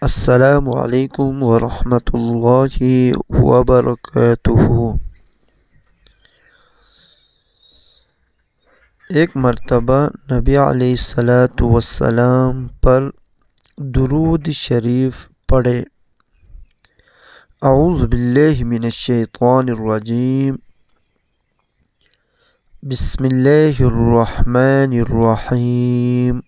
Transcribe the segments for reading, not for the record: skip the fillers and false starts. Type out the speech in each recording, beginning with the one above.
السلام علیکم ورحمۃ اللہ وبرکاتہ۔ ایک مرتبہ نبی علیہ السلام پر درود شریف پڑھے۔ اعوذ باللہ من الشیطان الرجیم، بسم اللہ الرحمن الرحیم۔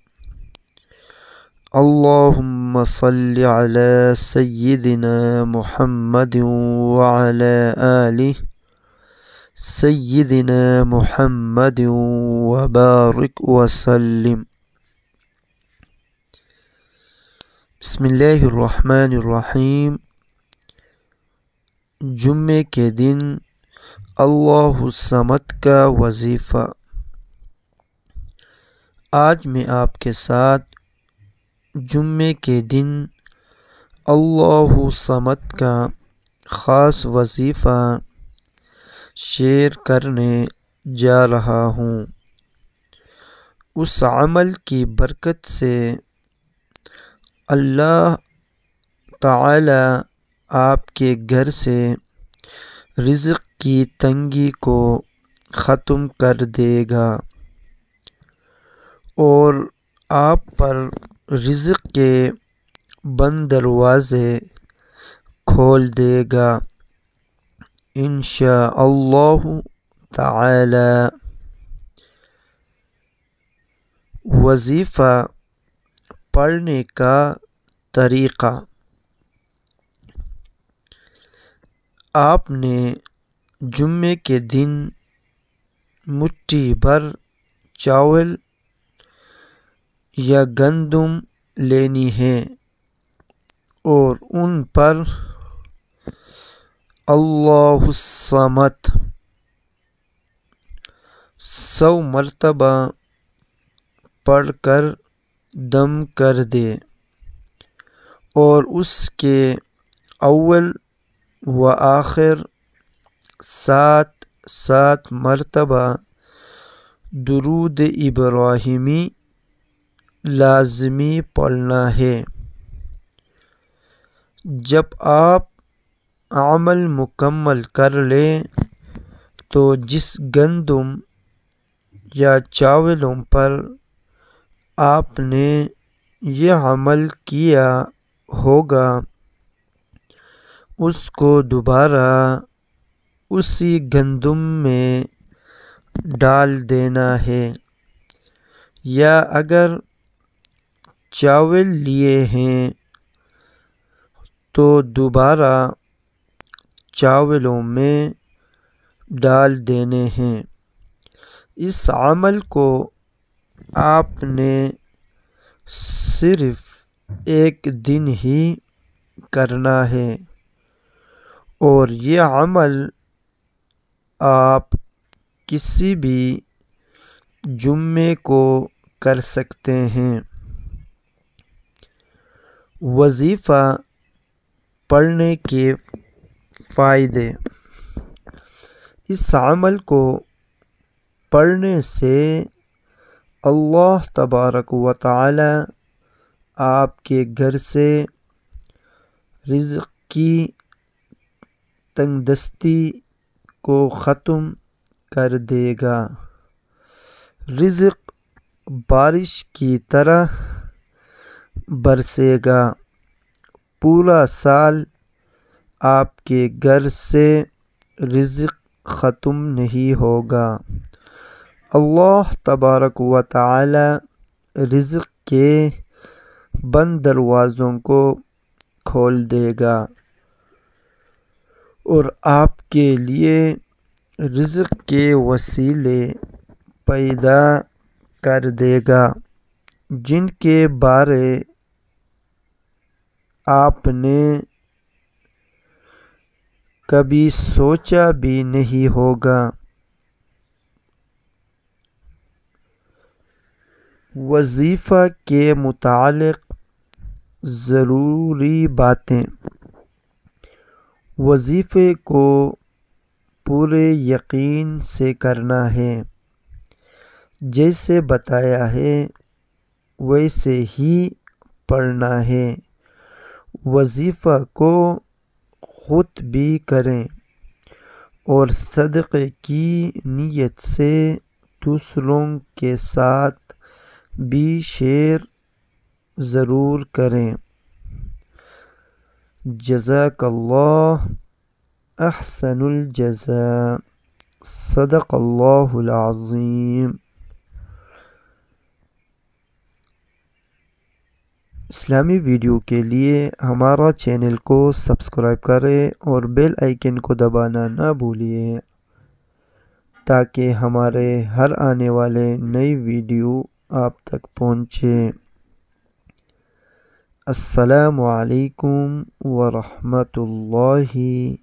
اللہم صل علی سیدنا محمد وعلی آلہ سیدنا محمد وبارک وسلم۔ بسم اللہ الرحمن الرحیم۔ جمعے کے دن اللہ الصمد کا وظیفہ۔ آج میں آپ کے ساتھ جمعے کے دن اللہ الصمد کا خاص وظیفہ شیئر کرنے جا رہا ہوں۔ اس عمل کی برکت سے اللہ تعالی آپ کے گھر سے رزق کی تنگی کو ختم کر دے گا اور آپ پر رزق کے بند دروازے کھول دے گا انشاء اللہ تعالی۔ وظیفہ پڑھنے کا طریقہ۔ آپ نے جمعے کے دن مٹھی بھر چاول یا گندم لینی ہے اور ان پر اللہ الصمد 100 مرتبہ پڑھ کر دم کر دے اور اس کے اول و آخر 7 مرتبہ درود ابراہیمی لازمی پڑھنا ہے۔ جب آپ عمل مکمل کر لیں تو جس گندم یا چاولوں پر آپ نے یہ عمل کیا ہوگا اس کو دوبارہ اسی گندم میں ڈال دینا ہے، یا اگر چاول لیے ہیں تو دوبارہ چاولوں میں ڈال دینے ہیں۔ اس عمل کو آپ نے صرف ایک دن ہی کرنا ہے اور یہ عمل آپ کسی بھی جمعے کو کر سکتے ہیں۔ وظیفہ پڑھنے کے فائدے۔ اس عمل کو پڑھنے سے اللہ تبارک و تعالی آپ کے گھر سے رزق کی تنگدستی کو ختم کر دے گا۔ رزق بارش کی طرح برسے گا۔ پورا سال آپ کے گھر سے رزق ختم نہیں ہوگا۔ اللہ تبارک و تعالی رزق کے بند دروازوں کو کھول دے گا اور آپ کے لیے رزق کے وسیلے پیدا کر دے گا جن کے بارے آپ نے کبھی سوچا بھی نہیں ہوگا۔ وظیفہ کے متعلق ضروری باتیں۔ وظیفے کو پورے یقین سے کرنا ہے، جیسے بتایا ہے ویسے ہی پڑھنا ہے۔ وظیفہ کو خود بھی کریں اور صدقے کی نیت سے دوسروں کے ساتھ بھی شیئر ضرور کریں۔ جزاک اللہ احسن الجزاء۔ صدق اللہ العظیم۔ اسلامی ویڈیو کے لیے ہمارا چینل کو سبسکرائب کریں اور بیل آئیکن کو دبانا نہ بھولیے تاکہ ہمارے ہر آنے والے نئی ویڈیو آپ تک پہنچے۔ السلام علیکم ورحمۃ اللہ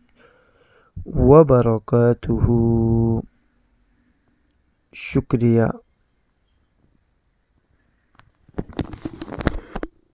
وبرکاتہ۔ شکریہ۔